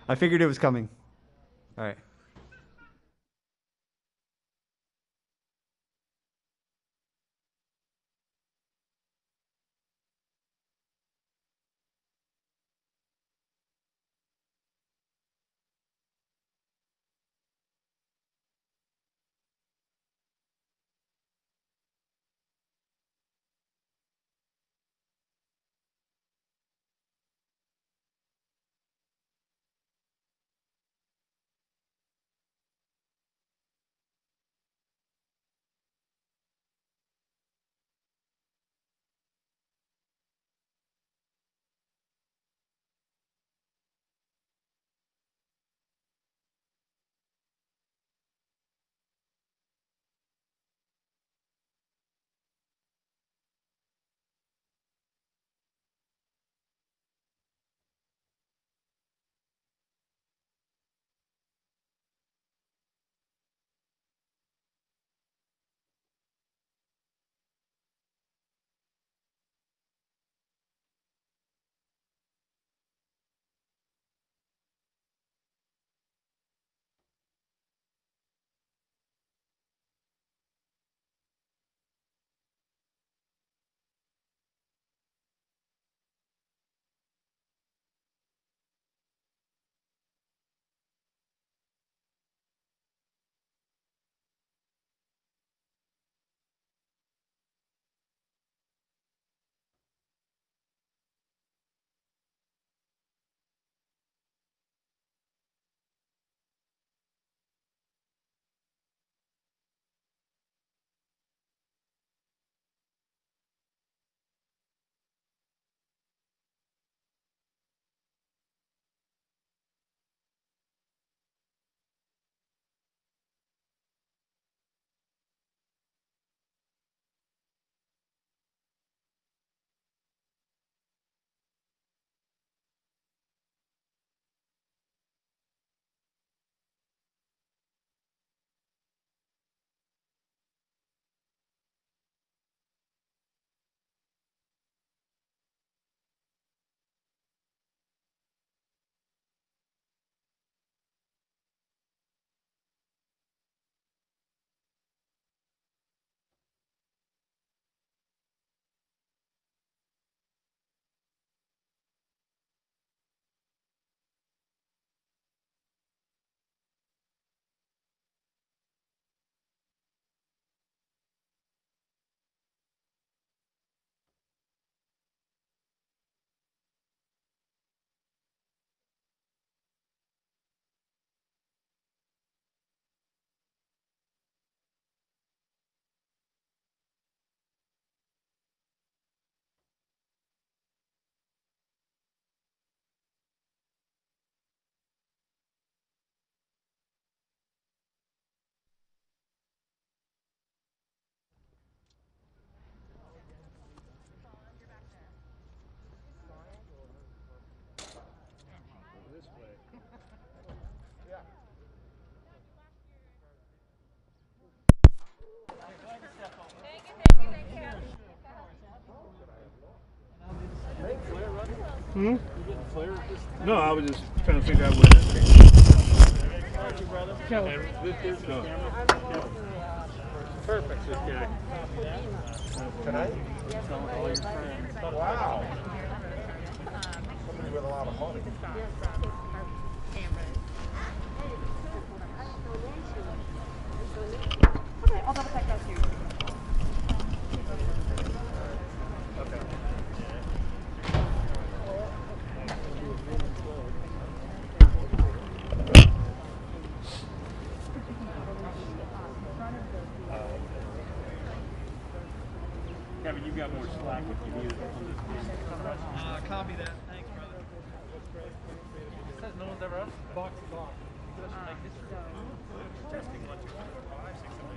I figured it was coming. All right. Hmm? No, I was just trying to figure out where this came from. No. Perfect. Okay. Tonight? Wow. Somebody with a lot of money. Okay, I'll double check that too. Okay. Kevin, you've got more slack if you need it on this piece. Copy that. Thanks, brother. It says no one's ever asked. Box is off. Make this testing 1, 2, 3, 4, 5, 6, 7,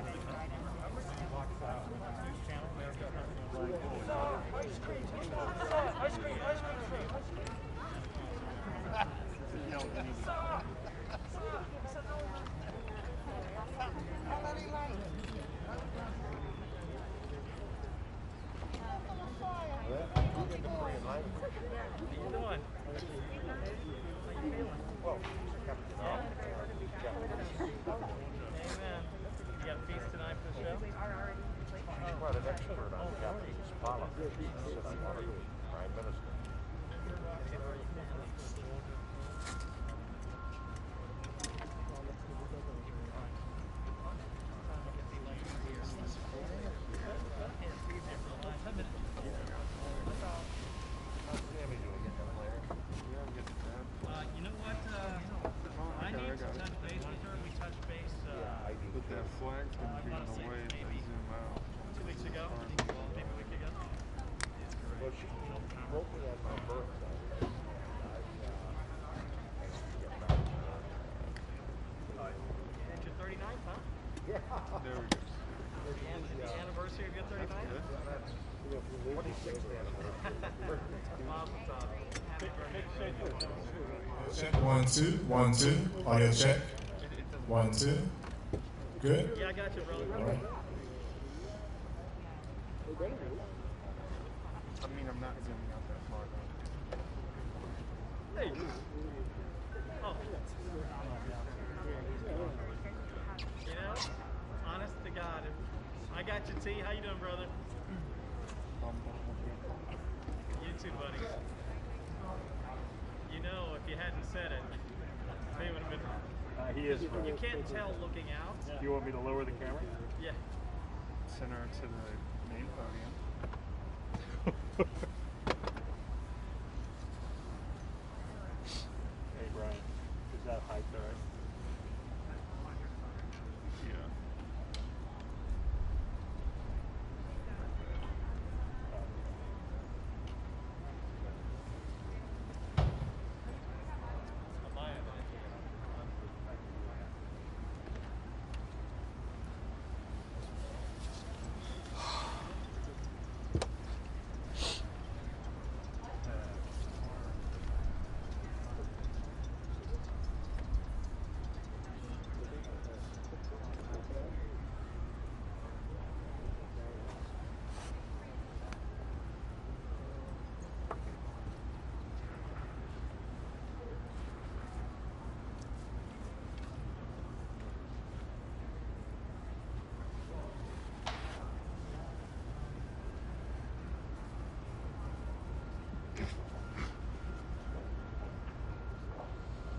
8, 9, 10. Box out. News channel. Ice cream. Ice cream. Ice cream. What are you doing? Check 1 2 1 2. Audio check. 1 2. Good. Yeah, I got you, brother. All right. I mean, I'm not zooming out that far though. Hey. Oh. You know, honest to God, I got you, T. How you doing, brother? You too, buddy. You know, if you hadn't said it, they would have been. He is. You can't tell looking out. Do you want me to lower the camera? Yeah. Send her to the main podium. Hey, Brian. Is that height all right? Yeah.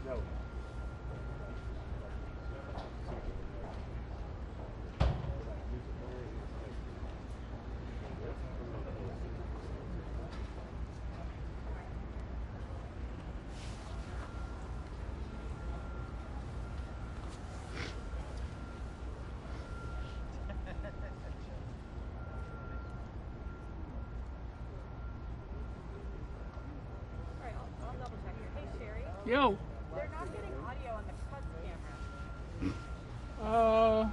No. Alright, I'll double check here. Hey Sherry, Yo, they're not getting audio on the cuts camera.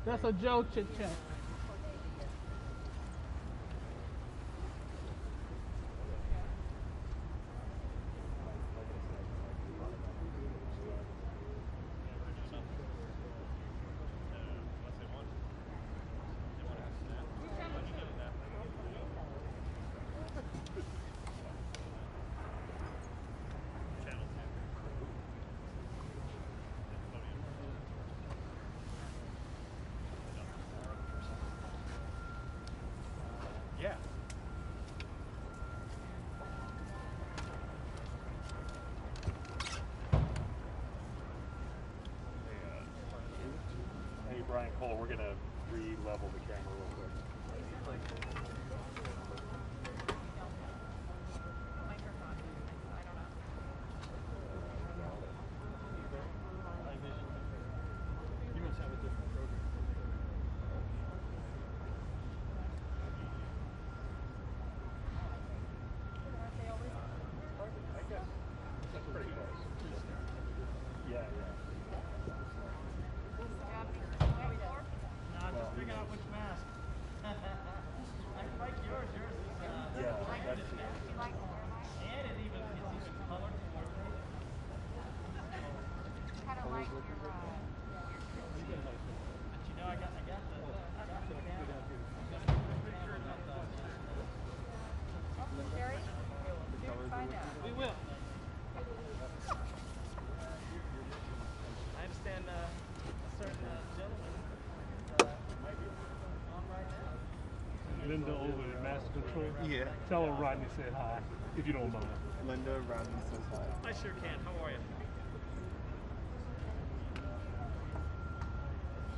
that's a Joe chit chat. Yeah. Hey, Brian Cole, we're going to re-level the camera real quick. Microphone. I don't know. You must have a different program. Aren't they always on? That's pretty close. Yeah, yeah. Nah, just figure out which mask. I like yours. Yours is Yeah, like that's this. And it's even color coordinated. Kind of like your, But you know, I got the camera. Sherry, dude, find out. We will. I understand a certain gentleman is on right now. Linda over at Master Control. Yeah. Tell her Rodney said hi, if you don't mind. Linda Rodney says hi. I sure can. How are you?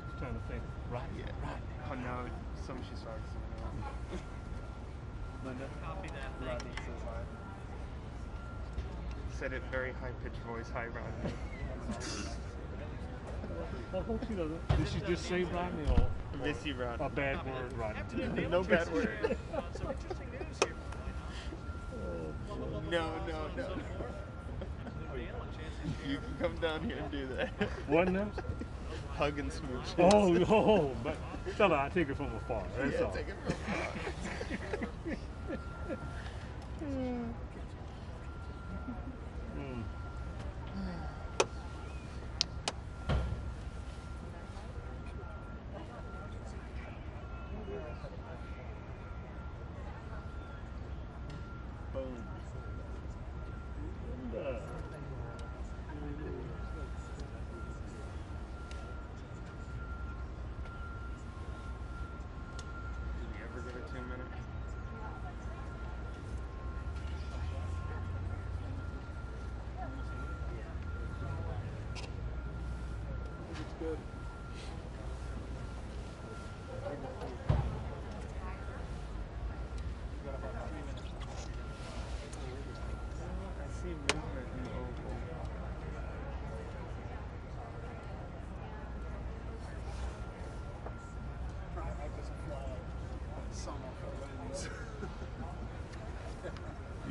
She's trying to think. Rodney. Yeah. Oh no, she's starting something else. Linda Copy that. Thank Rodney you. says hi. Said it very high pitched voice. Hi, Rodney. I hope she doesn't. Did she just say Rodney or Miss you, Rodney. a bad word, Rodney? No bad word. Some interesting news here. No. You can come down here and do that. What now? Hug and smooch. Oh, but tell her I take it from afar. That's Yeah, all. take it from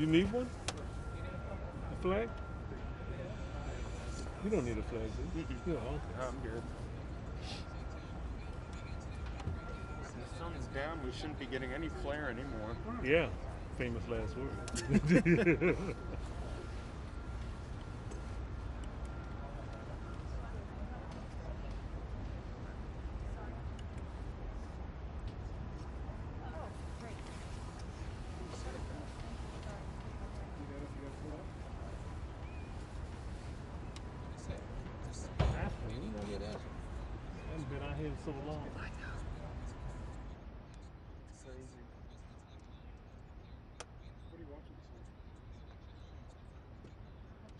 You need one? A flag? You don't need a flag, do you? Yeah, okay. I'm good. The sun's down. We shouldn't be getting any flare anymore. Yeah, famous last word. I haven't been out here in so long. Crazy. What are you watching this on?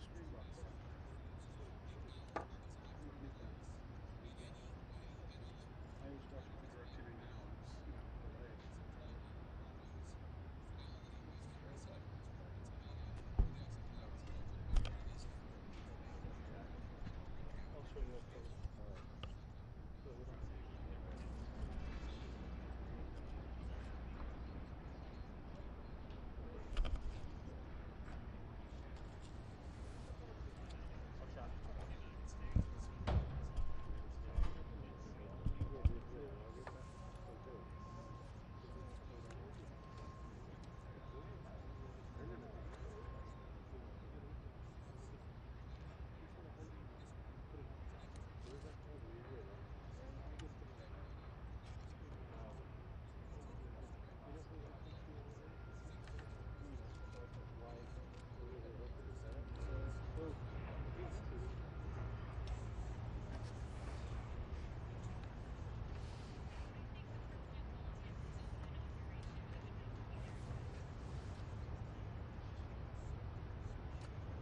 Screen box. How do you get that? I always watch it on DirecTV now. It's, delayed. I'll show you that color.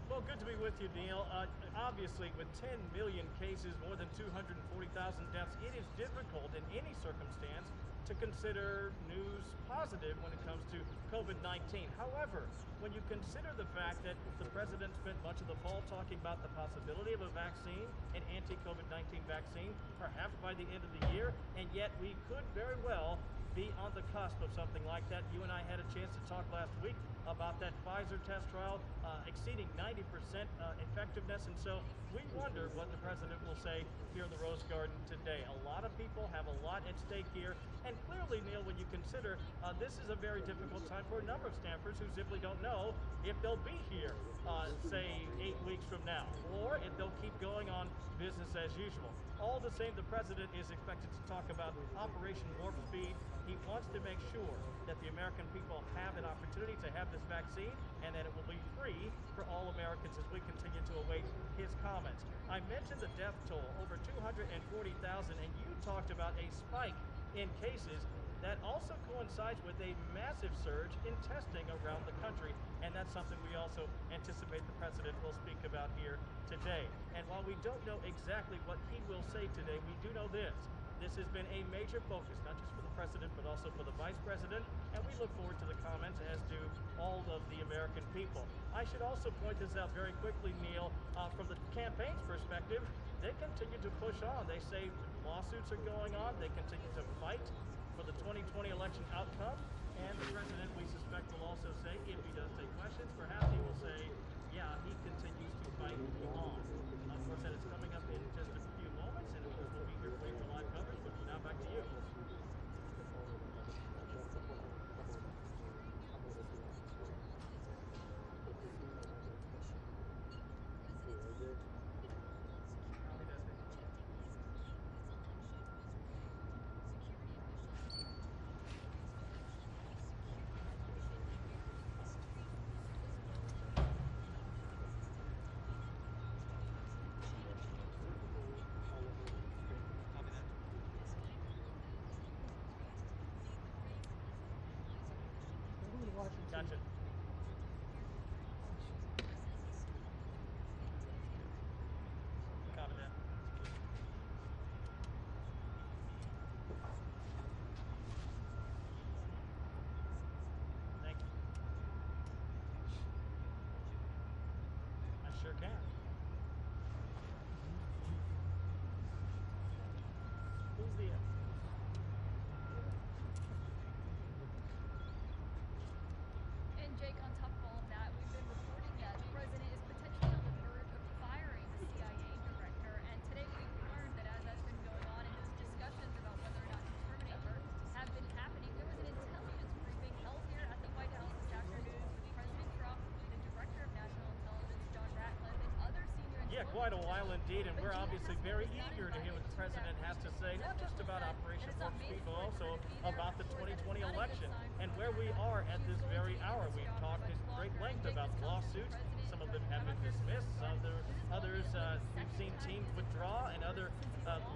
Well, good to be with you, Neil. Obviously, with 10 million cases, more than 240,000 deaths, it is difficult in any circumstance to consider news positive when it comes to COVID-19. However, when you consider the fact that the president spent much of the fall talking about the possibility of a vaccine, an anti-COVID-19 vaccine, perhaps by the end of the year, and yet we could very well be on the cusp of something like that. You and I had a chance to talk last week about that Pfizer test trial exceeding 90% effectiveness, and so we wonder what the president will say here in the Rose Garden today. A lot of people have a lot at stake here, and clearly, Neil, when you consider this is a very difficult time for a number of staffers who simply don't know if they'll be here, say 8 weeks from now, or if they'll keep going on business as usual. All the same, the president is expected to talk about Operation Warp Speed. He wants to make sure that the American people have an opportunity to have this vaccine and that it will be free for all Americans as we continue to await his comments. I mentioned the death toll, over 240,000, and you talked about a spike in cases that also coincides with a massive surge in testing around the country, and that's something we also anticipate the president will speak about here today. And while we don't know exactly what he will say today, we do know this. This has been a major focus, not just for the president, but also for the vice president, and we look forward to the comments, as do all of the American people. I should also point this out very quickly, Neil, from the campaign's perspective, they continue to push on. They say lawsuits are going on, they continue to fight for the 2020 election outcome, and the president, we suspect, will also say, if he does take questions, perhaps he will say, yeah, he continues to fight on. Of course, that is coming up in just a few moments, and of course, we'll be here for you for live coverage, but now back to you. Gotcha. Copy that. Thank you. I sure can. Who's the And Jake, on top of all of that, Yeah, quite a while indeed, and we're obviously very eager to hear what the president has to say, not just about Operation Warp Speed, but also about the 2020 election and where we are at this very hour. We've talked at great length about lawsuits. Some of them have been dismissed. Others we've seen teams withdraw, and other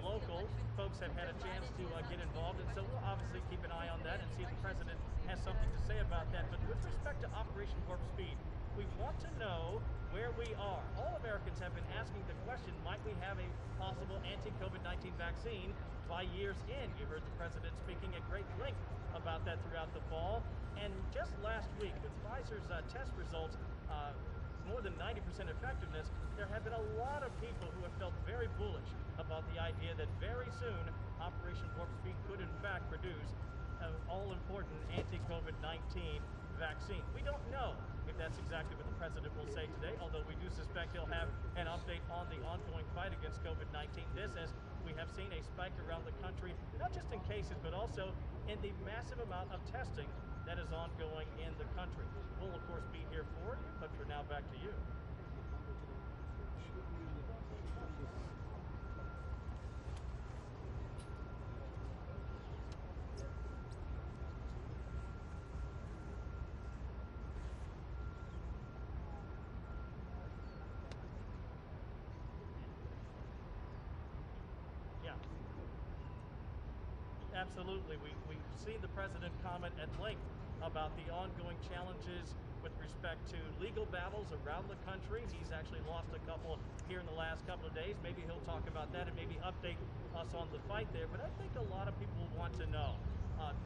local folks have had a chance to get involved. And so we'll obviously keep an eye on that and see if the president has something to say about that. But with respect to Operation Warp Speed, we want to know where we are. All Americans have been asking the question, might we have a possible anti-COVID-19 vaccine by year's end? You heard the president speaking at great length about that throughout the fall. And just last week, with Pfizer's test results, more than 90% effectiveness, there have been a lot of people who have felt very bullish about the idea that very soon Operation Warp Speed could in fact produce an all-important anti-COVID-19 vaccine. We don't know if that's exactly what the president will say today, although we do suspect he'll have an update on the ongoing fight against COVID-19. This, as we have seen a spike around the country, not just in cases, but also in the massive amount of testing that is ongoing in the country. We'll, of course, be here for you, but for now, back to you. Absolutely. We've seen the president comment at length about the ongoing challenges with respect to legal battles around the country. He's actually lost a couple here in the last couple of days. Maybe he'll talk about that and maybe update us on the fight there. But I think a lot of people want to know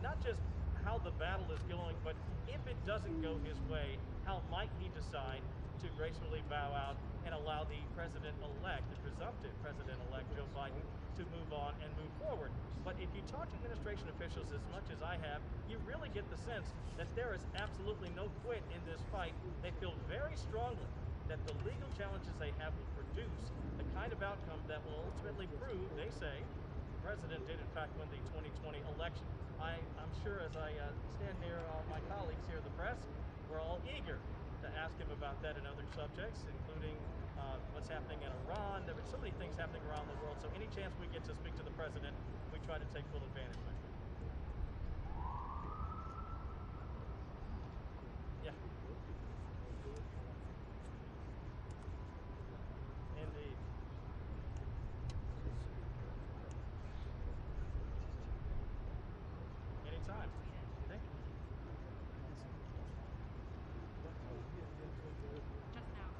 not just how the battle is going, but if it doesn't go his way, how might he decide to gracefully bow out and allow the president-elect, the presumptive president-elect Joe Biden, to move on and move forward. But if you talk to administration officials as much as I have, you really get the sense that there is absolutely no quit in this fight. They feel very strongly that the legal challenges they have will produce the kind of outcome that will ultimately prove, they say, the president did in fact win the 2020 election. I'm sure as I stand near my colleagues here in the press, we're all eager to ask him about that and other subjects, including what's happening in Iran. There are so many things happening around the world, so any chance we get to speak to the president, we try to take full advantage of it. Yeah. Indeed. Anytime. Thank you. Just now.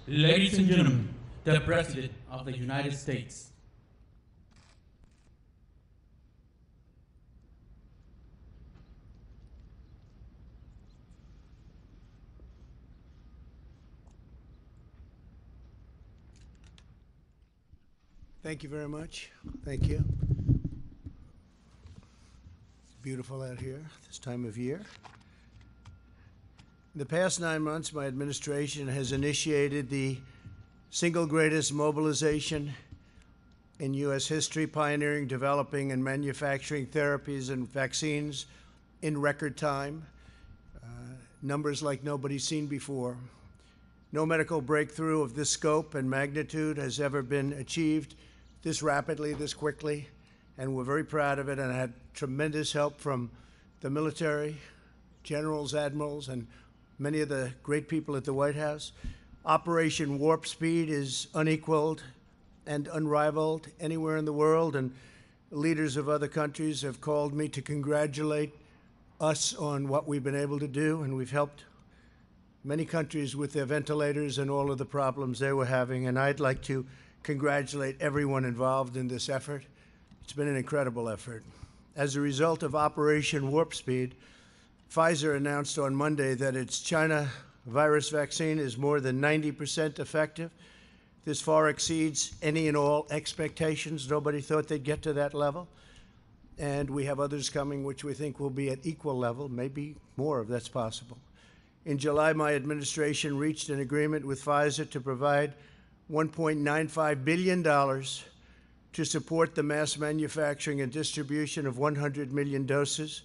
Ladies and gentlemen, the President of the United States. Thank you very much. Thank you. It's beautiful out here this time of year. In the past 9 months, my administration has initiated the single greatest mobilization in U.S. history, pioneering, developing, and manufacturing therapies and vaccines in record time. Numbers like nobody's seen before. No medical breakthrough of this scope and magnitude has ever been achieved this rapidly, this quickly, and we're very proud of it, and I had tremendous help from the military, generals, admirals, and many of the great people at the White House. Operation Warp Speed is unequaled and unrivaled anywhere in the world, and leaders of other countries have called me to congratulate us on what we've been able to do, and we've helped many countries with their ventilators and all of the problems they were having, and I'd like to congratulate everyone involved in this effort. It's been an incredible effort. As a result of Operation Warp Speed, Pfizer announced on Monday that its China virus vaccine is more than 90% effective. This far exceeds any and all expectations. Nobody thought they'd get to that level. And we have others coming which we think will be at equal level, maybe more if that's possible. In July, my administration reached an agreement with Pfizer to provide $1.95 billion to support the mass manufacturing and distribution of 100 million doses,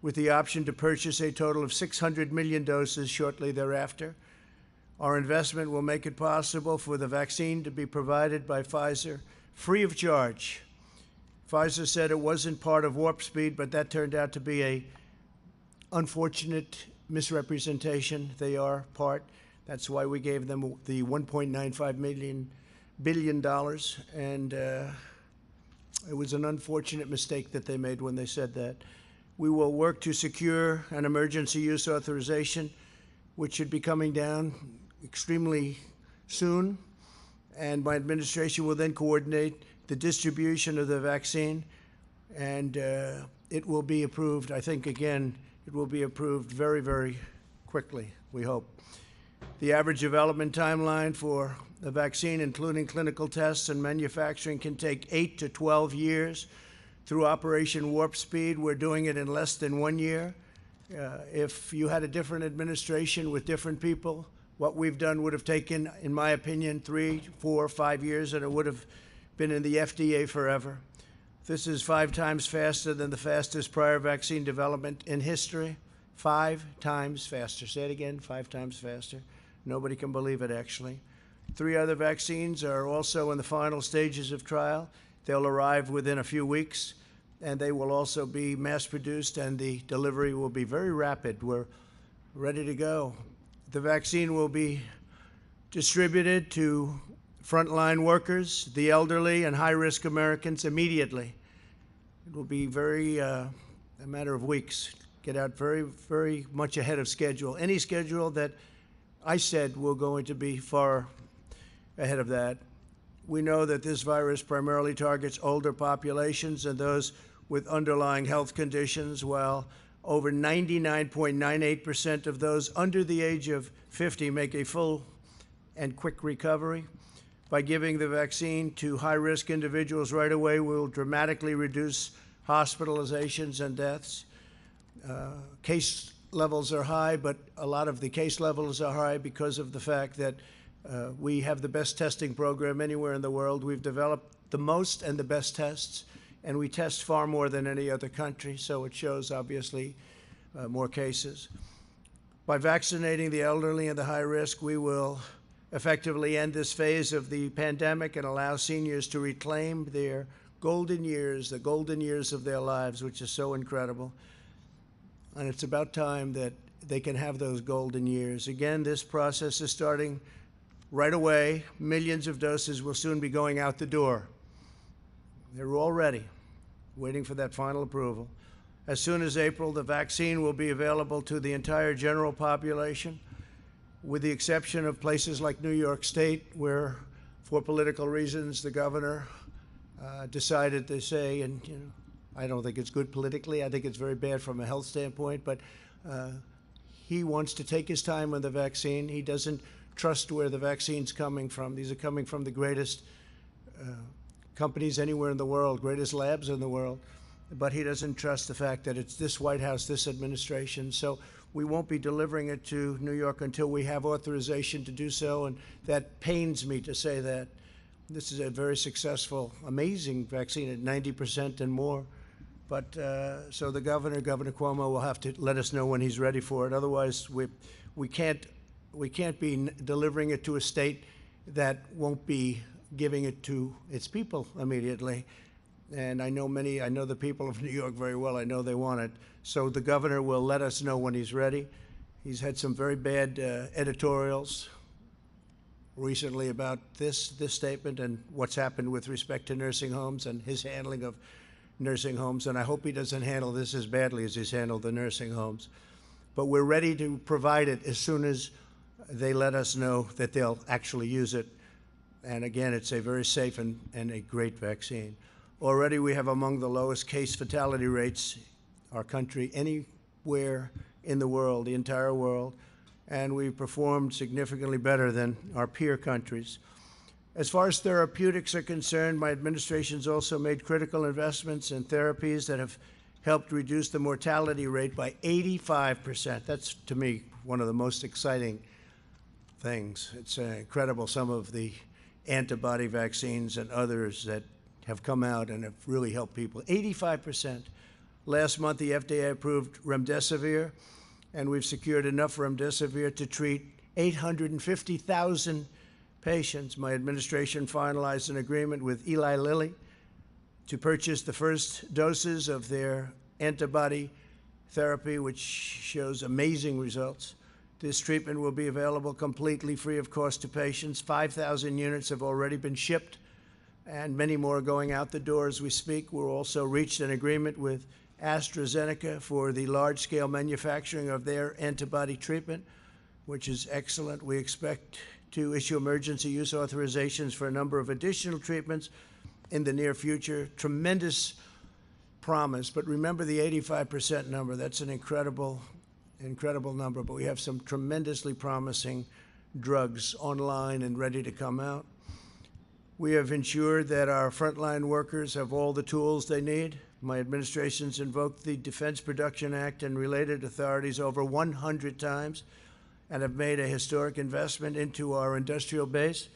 with the option to purchase a total of 600 million doses shortly thereafter. Our investment will make it possible for the vaccine to be provided by Pfizer free of charge. Pfizer said it wasn't part of Warp Speed, but that turned out to be an unfortunate misrepresentation. They are part. That's why we gave them the $1.95 billion, and it was an unfortunate mistake that they made when they said that. We will work to secure an emergency use authorization, which should be coming down extremely soon, and my administration will then coordinate the distribution of the vaccine, and it will be approved. I think, again, it will be approved very, very quickly, we hope. The average development timeline for the vaccine, including clinical tests and manufacturing, can take 8 to 12 years. Through Operation Warp Speed, we're doing it in less than 1 year. If you had a different administration with different people, what we've done would have taken, in my opinion, 3, 4, 5 years, and it would have been in the FDA forever. This is 5 times faster than the fastest prior vaccine development in history. 5 times faster. Say it again, 5 times faster. Nobody can believe it, actually. 3 other vaccines are also in the final stages of trial. They'll arrive within a few weeks, and they will also be mass-produced, and the delivery will be very rapid. We're ready to go. The vaccine will be distributed to frontline workers, the elderly, and high-risk Americans immediately. It will be a matter of weeks. Get out very, very much ahead of schedule. Any schedule that I said we're going to be far ahead of that. We know that this virus primarily targets older populations and those with underlying health conditions, while over 99.98% of those under the age of 50 make a full and quick recovery. By giving the vaccine to high-risk individuals right away, we will dramatically reduce hospitalizations and deaths. Case levels are high, but a lot of the case levels are high because of the fact that we have the best testing program anywhere in the world. We've developed the most and the best tests, and we test far more than any other country, so it shows, obviously, more cases. By vaccinating the elderly and the high risk, we will effectively end this phase of the pandemic and allow seniors to reclaim their golden years, the golden years of their lives, which is so incredible. And it's about time that they can have those golden years. Again, this process is starting right away. Millions of doses will soon be going out the door. They're all ready, waiting for that final approval. As soon as April, the vaccine will be available to the entire general population. with the exception of places like New York State, where, for political reasons, the governor decided to say, and I don't think it's good politically. I think it's very bad from a health standpoint, but he wants to take his time on the vaccine. He doesn't trust where the vaccine's coming from. These are coming from the greatest companies anywhere in the world, greatest labs in the world, but he doesn't trust the fact that it's this White House, this administration. So we won't be delivering it to New York until we have authorization to do so, and that pains me to say that. This is a very successful, amazing vaccine at 90% and more. But so the Governor Cuomo, will have to let us know when he's ready for it. Otherwise, we can't be delivering it to a state that won't be giving it to its people immediately. And I know the people of New York very well. I know they want it. So the governor will let us know when he's ready. He's had some very bad editorials recently about this statement and what's happened with respect to nursing homes and his handling of nursing homes. And I hope he doesn't handle this as badly as he's handled the nursing homes. But we're ready to provide it as soon as they let us know that they'll actually use it. And again, it's a very safe and a great vaccine. Already we have among the lowest case fatality rates, our country, anywhere in the world, the entire world, and we've performed significantly better than our peer countries. As far as therapeutics are concerned, my administration's also made critical investments in therapies that have helped reduce the mortality rate by 85%. That's, to me, one of the most exciting things. It's incredible, some of the antibody vaccines and others that have come out and have really helped people. 85%. Last month, the FDA approved remdesivir, and we've secured enough remdesivir to treat 850,000 patients. My administration finalized an agreement with Eli Lilly to purchase the first doses of their antibody therapy, which shows amazing results. This treatment will be available completely free of cost to patients. 5,000 units have already been shipped, and many more are going out the door as we speak. We've also reached an agreement with AstraZeneca for the large-scale manufacturing of their antibody treatment, which is excellent. We expect to issue emergency use authorizations for a number of additional treatments in the near future. Tremendous promise, but remember the 85% number. That's an incredible number, but we have some tremendously promising drugs online and ready to come out. We have ensured that our frontline workers have all the tools they need. My administration's invoked the Defense Production Act and related authorities over 100 times and have made a historic investment into our industrial base.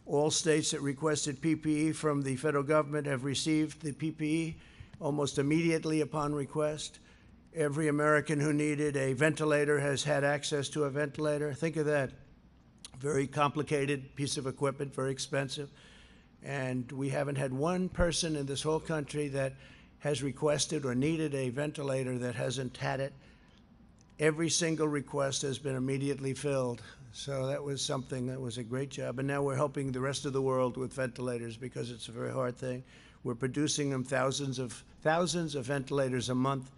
All states that requested PPE from the federal government have received the PPE almost immediately upon request. Every American who needed a ventilator has had access to a ventilator. Think of that. Very complicated piece of equipment, very expensive. And we haven't had one person in this whole country that has requested or needed a ventilator that hasn't had it. Every single request has been immediately filled. So that was something that was a great job. And now we're helping the rest of the world with ventilators because it's a very hard thing. We're producing them thousands of ventilators a month.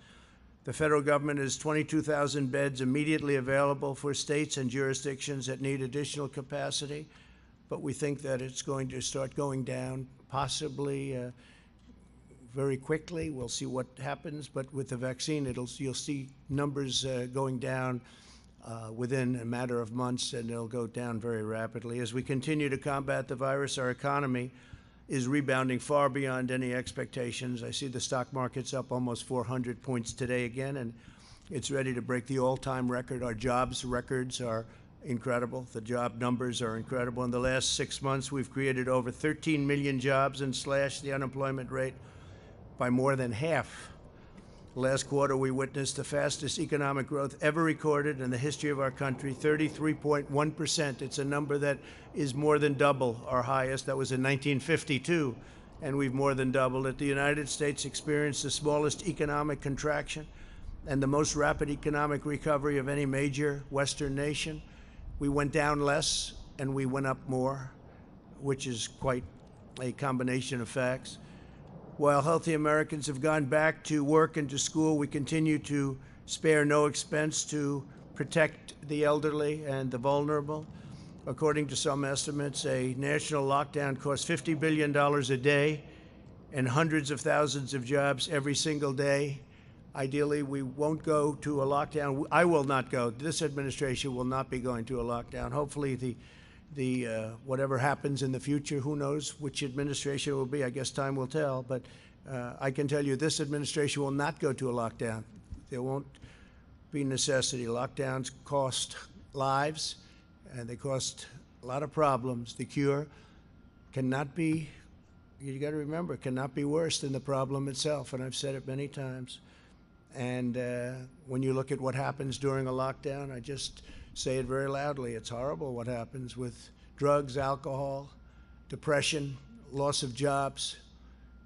The federal government has 22,000 beds immediately available for states and jurisdictions that need additional capacity. But we think that it's going to start going down, possibly very quickly. We'll see what happens. But with the vaccine, you'll see numbers going down within a matter of months, and they'll go down very rapidly. As we continue to combat the virus, our economy is rebounding far beyond any expectations. I see the stock market's up almost 400 points today again, and it's ready to break the all-time record. Our jobs records are incredible. The job numbers are incredible. In the last 6 months, we've created over 13 million jobs and slashed the unemployment rate by more than half. Last quarter, we witnessed the fastest economic growth ever recorded in the history of our country, 33.1%. It's a number that is more than double our highest. That was in 1952, and we've more than doubled it. The United States experienced the smallest economic contraction and the most rapid economic recovery of any major Western nation. We went down less and we went up more, which is quite a combination of facts. While healthy Americans have gone back to work and to school, we continue to spare no expense to protect the elderly and the vulnerable. According to some estimates, a national lockdown costs $50 billion a day and hundreds of thousands of jobs every single day. Ideally, we won't go to a lockdown. I will not go. This administration will not be going to a lockdown. Hopefully, whatever happens in the future, who knows which administration it will be. I guess time will tell. But I can tell you this administration will not go to a lockdown. There won't be necessity. Lockdowns cost lives, and they cost a lot of problems. The cure cannot be, you got to remember, cannot be worse than the problem itself. And I've said it many times. And when you look at what happens during a lockdown, I just say it very loudly. It's horrible what happens with drugs, alcohol, depression, loss of jobs,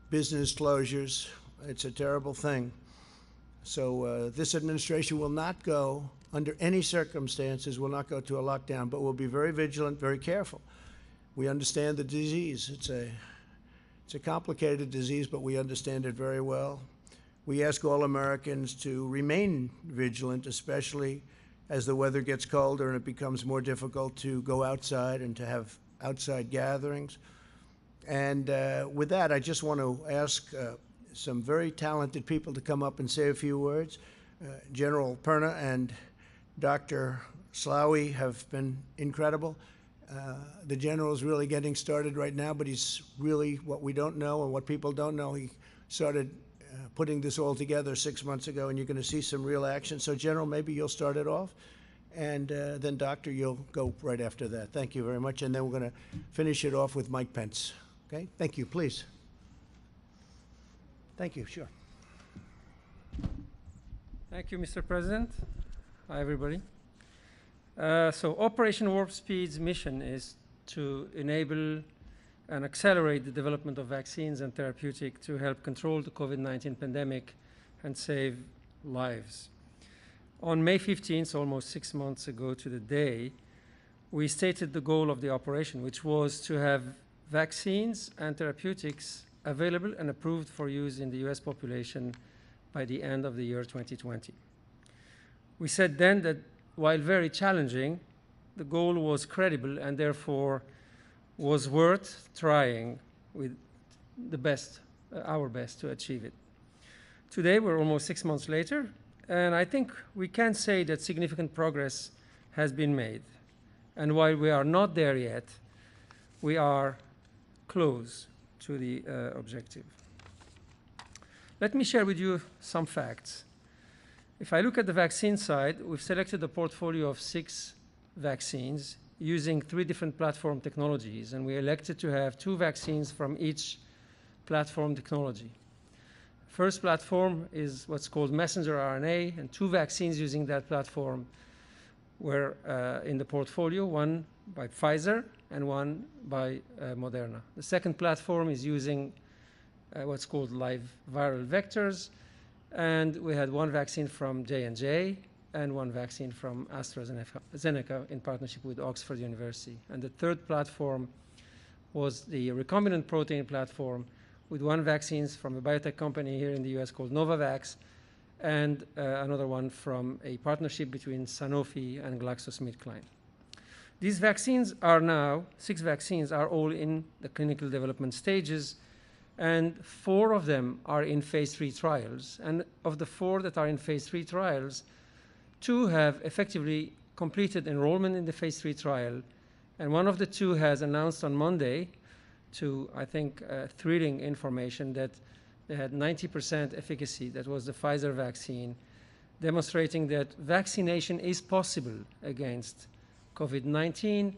business closures. It's a terrible thing. So this administration will not go, under any circumstances, will not go to a lockdown, but will be very vigilant, very careful. We understand the disease. It's a complicated disease, but we understand it very well. We ask all Americans to remain vigilant, especially as the weather gets colder and it becomes more difficult to go outside and to have outside gatherings. And with that, I just want to ask some very talented people to come up and say a few words. General Perna and Dr. Slaoui have been incredible. The general is really getting started right now, but he's really what we don't know and what people don't know. He started putting this all together 6 months ago, and you're going to see some real action. So, General, maybe you'll start it off, and then, Doctor, you'll go right after that. Thank you very much, and then we're going to finish it off with Mike Pence. Okay? Thank you. Please. Thank you. Sure. Thank you, Mr. President. Hi, everybody. So, Operation Warp Speed's mission is to enable and accelerate the development of vaccines and therapeutics to help control the COVID-19 pandemic and save lives. On May 15th, almost 6 months ago to the day, we stated the goal of the operation, which was to have vaccines and therapeutics available and approved for use in the US population by the end of the year 2020. We said then that while very challenging, the goal was credible and therefore was worth trying with the best, our best to achieve it. Today, we're almost 6 months later, and I think we can say that significant progress has been made. And while we are not there yet, we are close to the objective. Let me share with you some facts. If I look at the vaccine side, we've selected a portfolio of 6 vaccines using 3 different platform technologies, and we elected to have 2 vaccines from each platform technology. First platform is what's called messenger RNA, and 2 vaccines using that platform were in the portfolio, one by Pfizer and one by Moderna. The second platform is using what's called live viral vectors, and we had 1 vaccine from J&J and 1 vaccine from AstraZeneca in partnership with Oxford University. And the third platform was the recombinant protein platform with 1 vaccine from a biotech company here in the US called Novavax, and another one from a partnership between Sanofi and GlaxoSmithKline. These vaccines are now, 6 vaccines are all in the clinical development stages, and 4 of them are in phase 3 trials. And of the 4 that are in phase 3 trials, 2 have effectively completed enrollment in the phase 3 trial, and one of the 2 has announced on Monday, to, I think, thrilling information, that they had 90% efficacy. That was the Pfizer vaccine, demonstrating that vaccination is possible against COVID-19,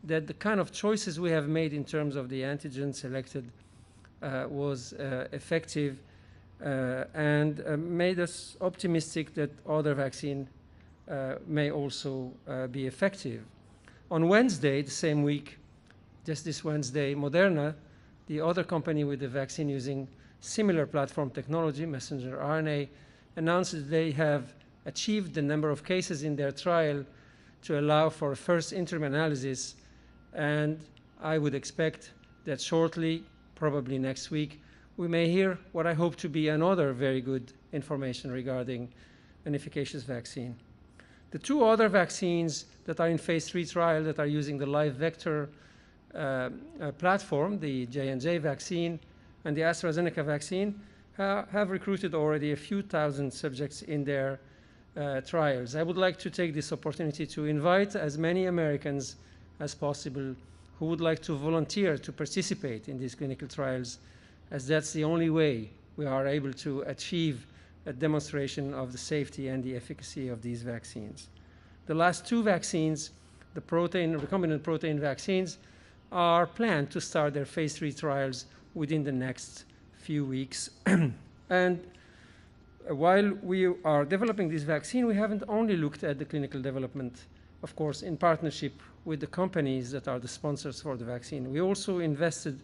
that the kind of choices we have made in terms of the antigen selected was effective and made us optimistic that other vaccine may also be effective. On Wednesday, the same week, just this Wednesday, Moderna, the other company with the vaccine using similar platform technology, messenger RNA, announced that they have achieved the number of cases in their trial to allow for a first interim analysis, and I would expect that shortly, probably next week, we may hear what I hope to be another very good information regarding an efficacious vaccine. The two other vaccines that are in phase 3 trial that are using the live vector platform, the J&J vaccine and the AstraZeneca vaccine, have recruited already a few thousand subjects in their trials. I would like to take this opportunity to invite as many Americans as possible who would like to volunteer to participate in these clinical trials, as that's the only way we are able to achieve a demonstration of the safety and the efficacy of these vaccines. The last two vaccines, the recombinant protein vaccines, are planned to start their phase 3 trials within the next few weeks. And while we are developing this vaccine, we haven't only looked at the clinical development, of course, in partnership with the companies that are the sponsors for the vaccine. We also invested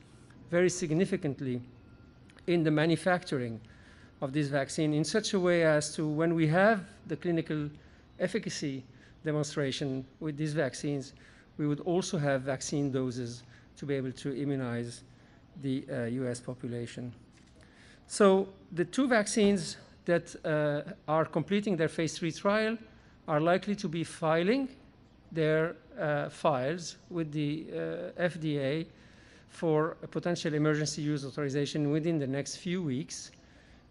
very significantly in the manufacturing of this vaccine in such a way as to, when we have the clinical efficacy demonstration with these vaccines, we would also have vaccine doses to be able to immunize the US population. So the two vaccines that are completing their phase 3 trial are likely to be filing their files with the FDA for a potential emergency use authorization within the next few weeks.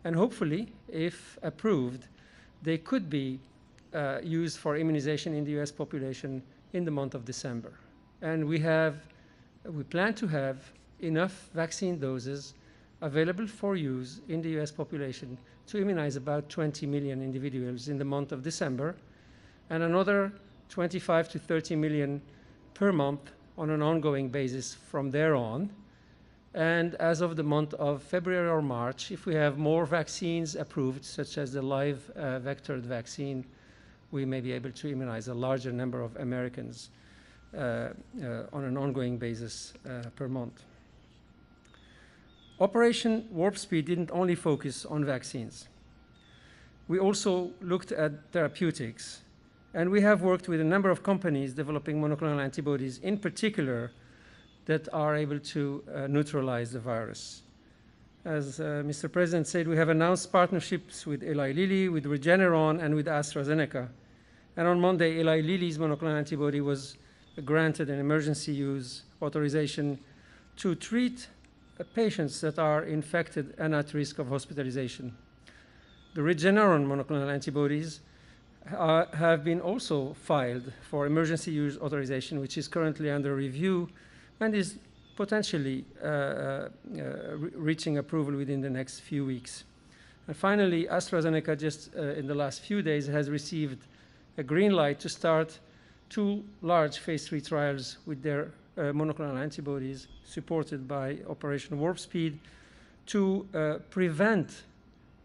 And hopefully, if approved, they could be used for immunization in the US population in the month of December. And we plan to have enough vaccine doses available for use in the US population to immunize about 20 million individuals in the month of December, and another 25 to 30 million per month on an ongoing basis from there on. And as of the month of February or March, if we have more vaccines approved, such as the live vectored vaccine, we may be able to immunize a larger number of Americans on an ongoing basis per month. Operation Warp Speed didn't only focus on vaccines. We also looked at therapeutics, and we have worked with a number of companies developing monoclonal antibodies in particular that are able to neutralize the virus. As Mr. President said, we have announced partnerships with Eli Lilly, with Regeneron, and with AstraZeneca. And on Monday, Eli Lilly's monoclonal antibody was granted an emergency use authorization to treat patients that are infected and at risk of hospitalization. The Regeneron monoclonal antibodies have been also filed for emergency use authorization, which is currently under review and is potentially reaching approval within the next few weeks. And finally, AstraZeneca just in the last few days has received a green light to start two large phase 3 trials with their monoclonal antibodies supported by Operation Warp Speed to prevent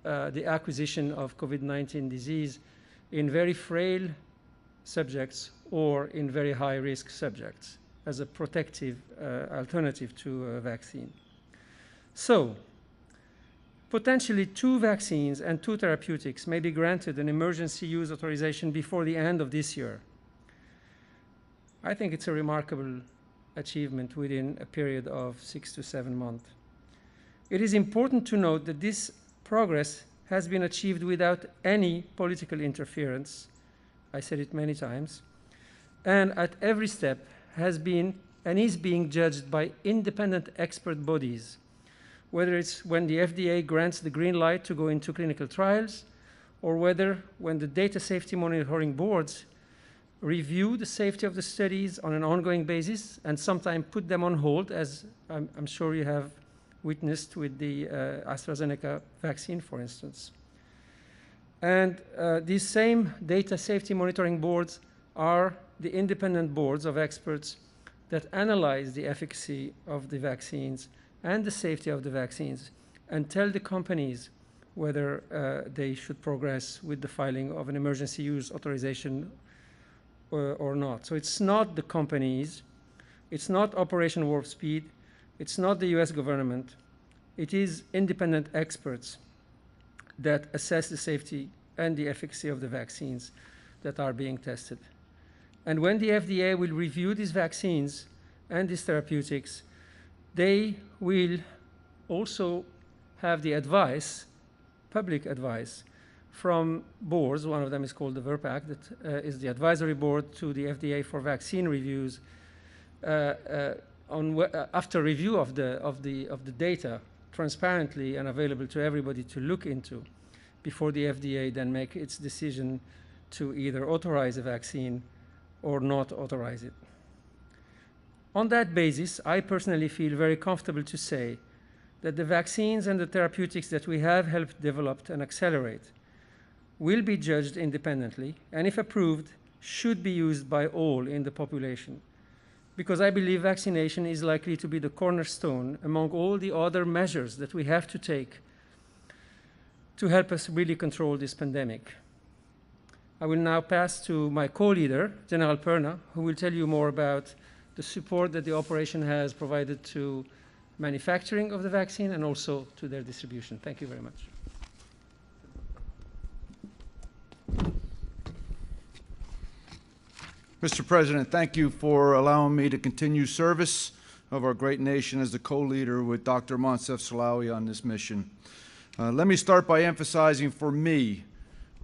the acquisition of COVID-19 disease in very frail subjects or in very high-risk subjects as a protective alternative to a vaccine. So, potentially 2 vaccines and 2 therapeutics may be granted an emergency use authorization before the end of this year. I think it's a remarkable achievement within a period of 6 to 7 months. It is important to note that this progress has been achieved without any political interference. I said it many times. And at every step has been and is being judged by independent expert bodies, whether it's when the FDA grants the green light to go into clinical trials, or whether when the data safety monitoring boards review the safety of the studies on an ongoing basis and sometimes put them on hold, as I'm sure you have witnessed with the AstraZeneca vaccine, for instance. And these same data safety monitoring boards are the independent boards of experts that analyze the efficacy of the vaccines and the safety of the vaccines and tell the companies whether they should progress with the filing of an emergency use authorization or not. So it's not the companies, it's not Operation Warp Speed, it's not the US government, it is independent experts that assess the safety and the efficacy of the vaccines that are being tested. And when the FDA will review these vaccines and these therapeutics, they will also have the advice, public advice, from boards. One of them is called the VRPAC, that is the advisory board to the FDA for vaccine reviews. After review of the data transparently and available to everybody to look into, before the FDA then make its decision to either authorize a vaccine or not authorize it. On that basis, I personally feel very comfortable to say that the vaccines and the therapeutics that we have helped develop and accelerate will be judged independently, and if approved, should be used by all in the population. Because I believe vaccination is likely to be the cornerstone among all the other measures that we have to take to help us really control this pandemic. I will now pass to my co-leader, General Perna, who will tell you more about the support that the operation has provided to manufacturing of the vaccine and also to their distribution. Thank you very much. Mr. President, thank you for allowing me to continue service of our great nation as the co-leader with Dr. Moncef Slaoui on this mission. Let me start by emphasizing for me,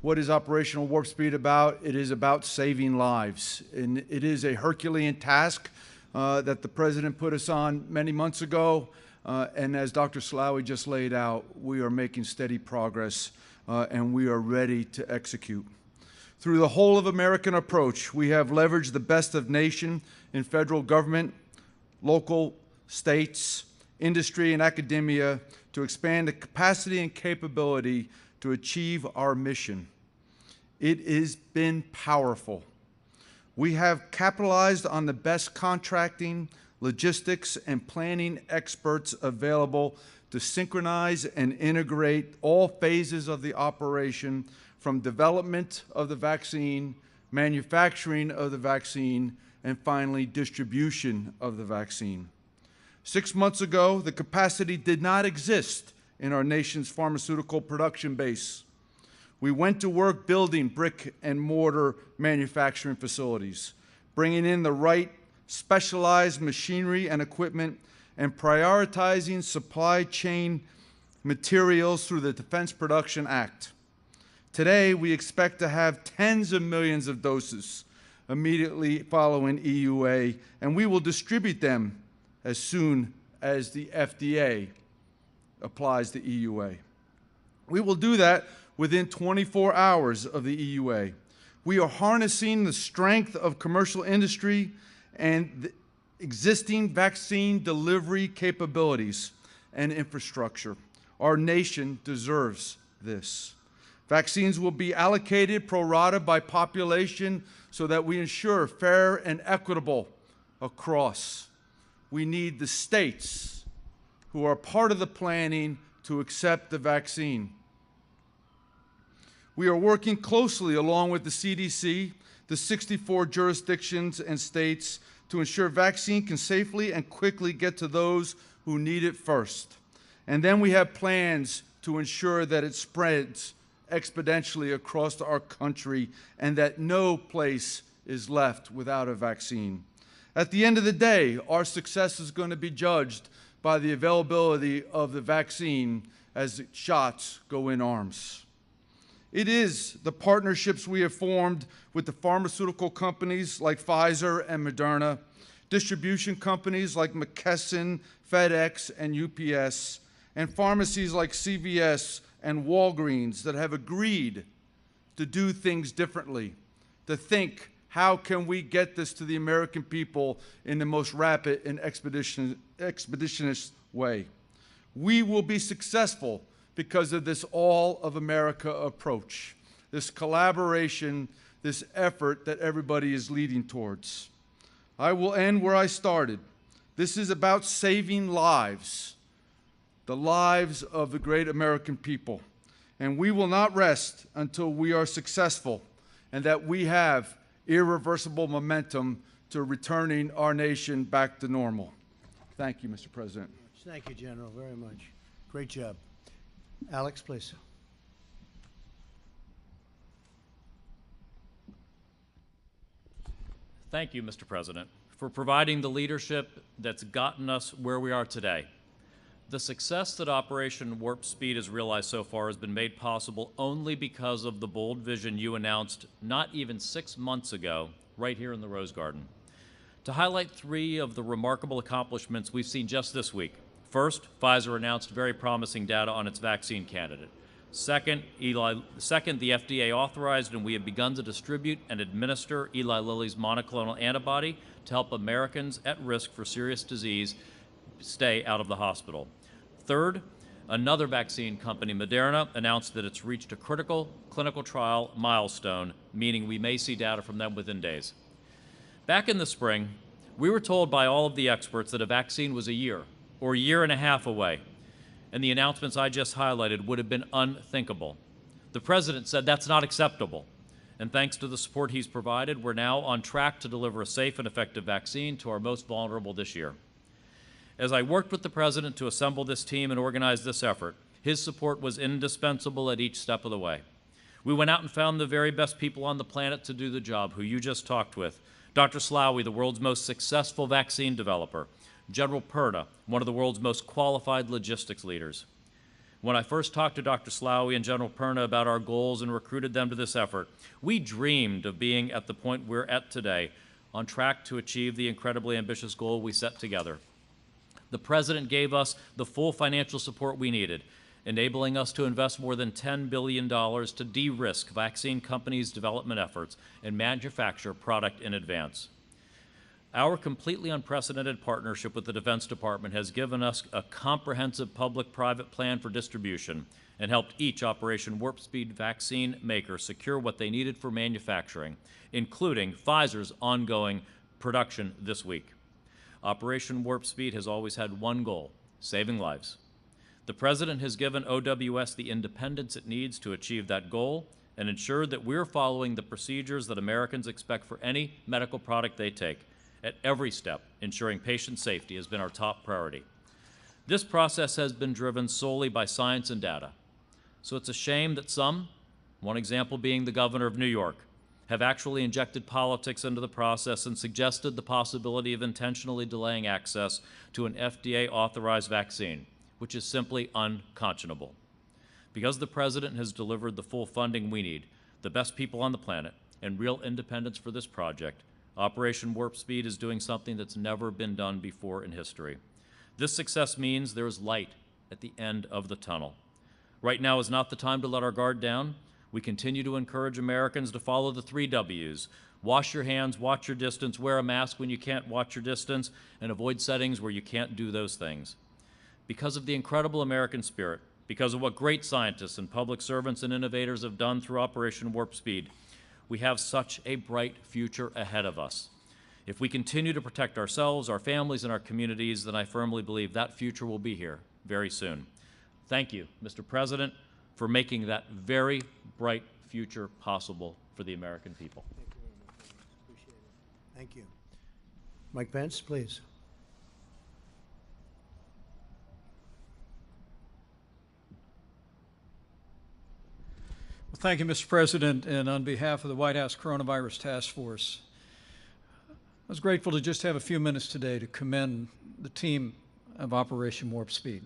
what is Operational Warp Speed about? It is about saving lives. And it is a Herculean task that the President put us on many months ago. And as Dr. Slaoui just laid out, we are making steady progress and we are ready to execute. Through the whole of American approach, we have leveraged the best of nation in federal government, local, states, industry, and academia to expand the capacity and capability to achieve our mission. It has been powerful. We have capitalized on the best contracting, logistics, and planning experts available to synchronize and integrate all phases of the operation, from development of the vaccine, manufacturing of the vaccine, and finally distribution of the vaccine. 6 months ago, the capacity did not exist in our nation's pharmaceutical production base. We went to work building brick and mortar manufacturing facilities, bringing in the right specialized machinery and equipment, and prioritizing supply chain materials through the Defense Production Act. Today, we expect to have tens of millions of doses immediately following EUA, and we will distribute them as soon as the FDA applies the EUA. We will do that within 24 hours of the EUA. We are harnessing the strength of commercial industry and the existing vaccine delivery capabilities and infrastructure. Our nation deserves this. Vaccines will be allocated pro rata by population so that we ensure fair and equitable across. We need the states who are part of the planning to accept the vaccine. We are working closely along with the CDC, the 64 jurisdictions and states to ensure vaccine can safely and quickly get to those who need it first. And then we have plans to ensure that it spreads exponentially across our country and that no place is left without a vaccine. At the end of the day, our success is going to be judged by the availability of the vaccine as shots go in arms. It is the partnerships we have formed with the pharmaceutical companies like Pfizer and Moderna, distribution companies like McKesson, FedEx, and UPS, and pharmacies like CVS and Walgreens that have agreed to do things differently, to think, how can we get this to the American people in the most rapid and expeditious way? We will be successful because of this all of America approach, this collaboration, this effort that everybody is leading towards. I will end where I started. This is about saving lives, the lives of the great American people. And we will not rest until we are successful and that we have irreversible momentum to returning our nation back to normal. Thank you, Mr. President. Thank you, General, very much. Great job. Alex, please. Thank you, Mr. President, for providing the leadership that's gotten us where we are today. The success that Operation Warp Speed has realized so far has been made possible only because of the bold vision you announced not even 6 months ago, right here in the Rose Garden. To highlight 3 of the remarkable accomplishments we've seen just this week. First, Pfizer announced very promising data on its vaccine candidate. Second, the FDA authorized and we have begun to distribute and administer Eli Lilly's monoclonal antibody to help Americans at risk for serious disease stay out of the hospital. Third, another vaccine company, Moderna, announced that it's reached a critical clinical trial milestone, meaning we may see data from them within days. Back in the spring, we were told by all of the experts that a vaccine was a year or a year and a half away, and the announcements I just highlighted would have been unthinkable. The President said that's not acceptable, and thanks to the support he's provided, we're now on track to deliver a safe and effective vaccine to our most vulnerable this year. As I worked with the President to assemble this team and organize this effort, his support was indispensable at each step of the way. We went out and found the very best people on the planet to do the job, who you just talked with. Dr. Slaoui, the world's most successful vaccine developer. General Perna, one of the world's most qualified logistics leaders. When I first talked to Dr. Slaoui and General Perna about our goals and recruited them to this effort, we dreamed of being at the point we're at today, on track to achieve the incredibly ambitious goal we set together. The President gave us the full financial support we needed, enabling us to invest more than $10 billion to de-risk vaccine companies' development efforts and manufacture product in advance. Our completely unprecedented partnership with the Defense Department has given us a comprehensive public-private plan for distribution and helped each Operation Warp Speed vaccine maker secure what they needed for manufacturing, including Pfizer's ongoing production this week. Operation Warp Speed has always had one goal: saving lives. The President has given OWS the independence it needs to achieve that goal and ensured that we're following the procedures that Americans expect for any medical product they take. At every step, ensuring patient safety has been our top priority. This process has been driven solely by science and data. So it's a shame that some, one example being the governor of New York, have actually injected politics into the process and suggested the possibility of intentionally delaying access to an FDA-authorized vaccine, which is simply unconscionable. Because the President has delivered the full funding we need, the best people on the planet, and real independence for this project, Operation Warp Speed is doing something that's never been done before in history. This success means there is light at the end of the tunnel. Right now is not the time to let our guard down. We continue to encourage Americans to follow the 3 W's. Wash your hands, watch your distance, wear a mask when you can't watch your distance, and avoid settings where you can't do those things. Because of the incredible American spirit, because of what great scientists and public servants and innovators have done through Operation Warp Speed, we have such a bright future ahead of us. If we continue to protect ourselves, our families, and our communities, then I firmly believe that future will be here very soon. Thank you, Mr. President, for making that very bright future possible for the American people. Thank you very much. Appreciate it. Thank you. Mike Pence, please. Well, thank you, Mr. President, and on behalf of the White House Coronavirus Task Force, I was grateful to just have a few minutes today to commend the team of Operation Warp Speed.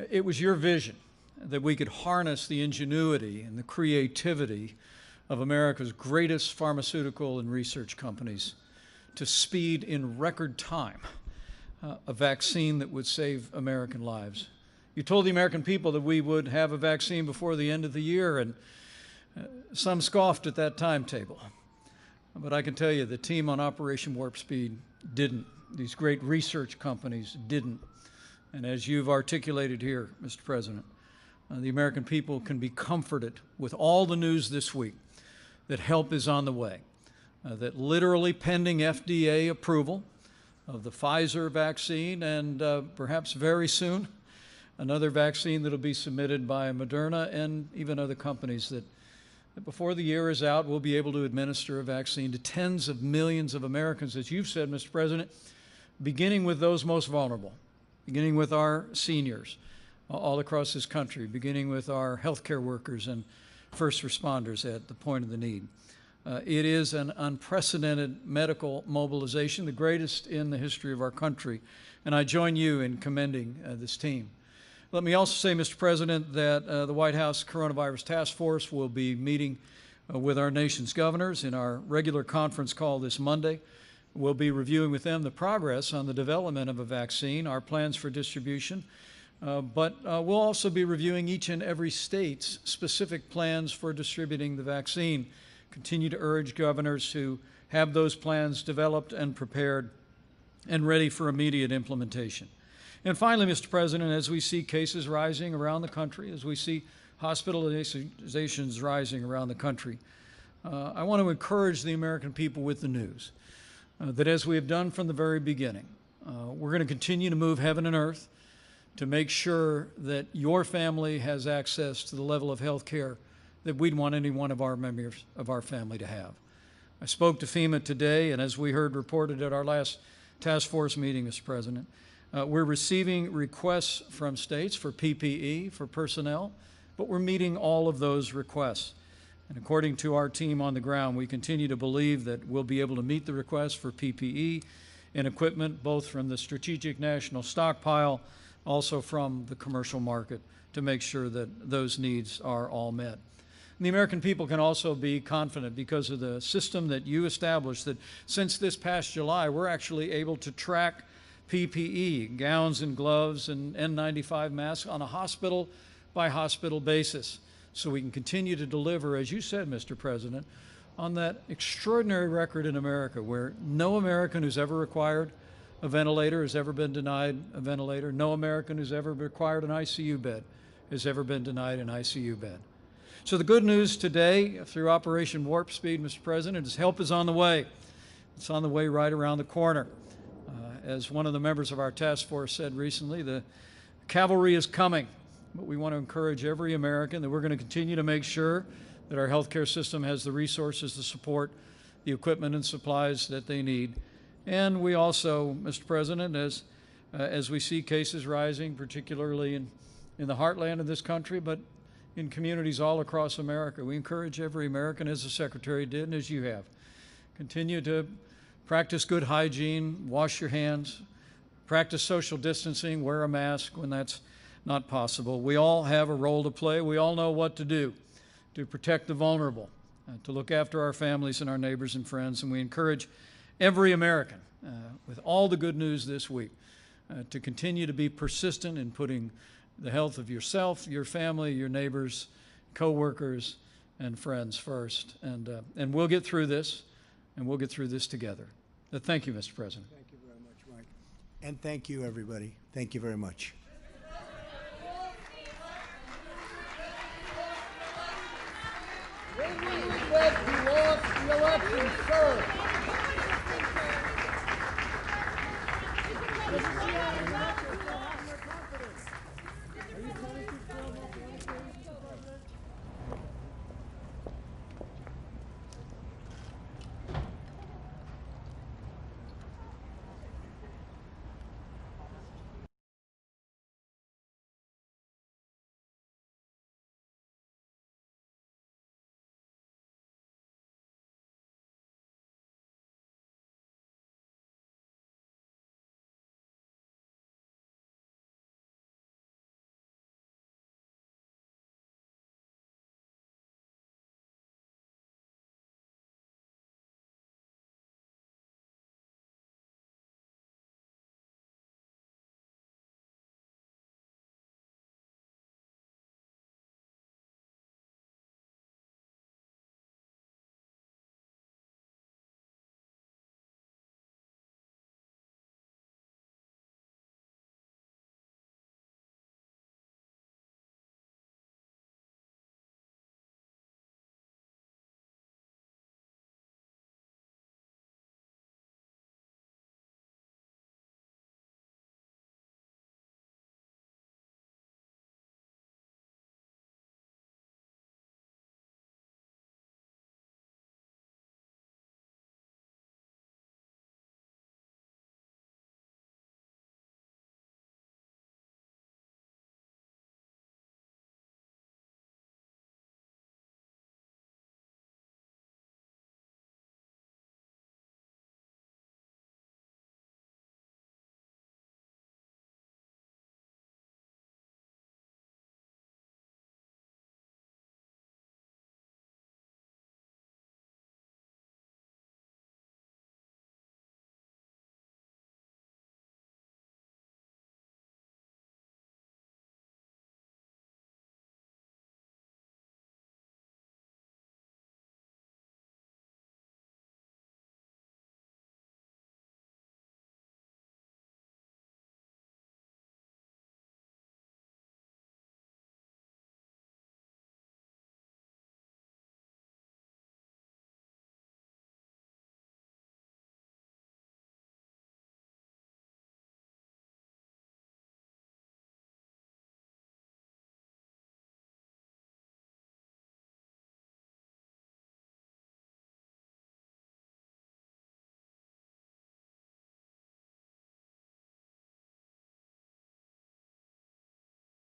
It was your vision that we could harness the ingenuity and the creativity of America's greatest pharmaceutical and research companies to speed in record time a vaccine that would save American lives. You told the American people that we would have a vaccine before the end of the year, and some scoffed at that timetable. But I can tell you the team on Operation Warp Speed didn't. These great research companies didn't. And as you've articulated here, Mr. President, the American people can be comforted with all the news this week that help is on the way, that literally pending FDA approval of the Pfizer vaccine and perhaps very soon another vaccine that will be submitted by Moderna and even other companies that before the year is out, we'll be able to administer a vaccine to tens of millions of Americans, as you've said, Mr. President, beginning with those most vulnerable, beginning with our seniors all across this country, beginning with our healthcare workers and first responders at the point of the need. It is an unprecedented medical mobilization, the greatest in the history of our country, and I join you in commending this team. Let me also say, Mr. President, that the White House Coronavirus Task Force will be meeting with our nation's governors in our regular conference call this Monday. We'll be reviewing with them the progress on the development of a vaccine, our plans for distribution, but we'll also be reviewing each and every state's specific plans for distributing the vaccine. Continue to urge governors to have those plans developed and prepared and ready for immediate implementation. And finally, Mr. President, as we see cases rising around the country, as we see hospitalizations rising around the country, I want to encourage the American people with the news that as we have done from the very beginning, we're going to continue to move heaven and earth to make sure that your family has access to the level of health care that we'd want any one of our members of our family to have. I spoke to FEMA today, and as we heard reported at our last task force meeting, Mr. President, we're receiving requests from states for PPE, for personnel, but we're meeting all of those requests. And according to our team on the ground, we continue to believe that we'll be able to meet the requests for PPE and equipment, both from the Strategic National Stockpile, also from the commercial market, to make sure that those needs are all met. And the American people can also be confident because of the system that you established, that since this past July, we're actually able to track PPE, gowns and gloves and N95 masks on a hospital-by-hospital basis. So we can continue to deliver, as you said, Mr. President, on that extraordinary record in America where no American who's ever required a ventilator has ever been denied a ventilator. No American who's ever required an ICU bed has ever been denied an ICU bed. So the good news today through Operation Warp Speed, Mr. President, is help is on the way. It's on the way right around the corner. As one of the members of our task force said recently, the cavalry is coming. But we want to encourage every American that we're going to continue to make sure that our healthcare system has the resources to support the equipment and supplies that they need. And we also, Mr. President, as we see cases rising, particularly in the heartland of this country, but in communities all across America, we encourage every American, as the Secretary did and as you have, continue to practice good hygiene, wash your hands, practice social distancing, wear a mask when that's not possible. We all have a role to play. We all know what to do to protect the vulnerable, to look after our families and our neighbors and friends. And we encourage every American, with all the good news this week, to continue to be persistent in putting the health of yourself, your family, your neighbors, co-workers, and friends first. And we'll get through this, and we'll get through this together. Thank you, Mr. President. Thank you very much, Mike. And thank you, everybody. Thank you very much. When you said you lost the election, sir. Are you telling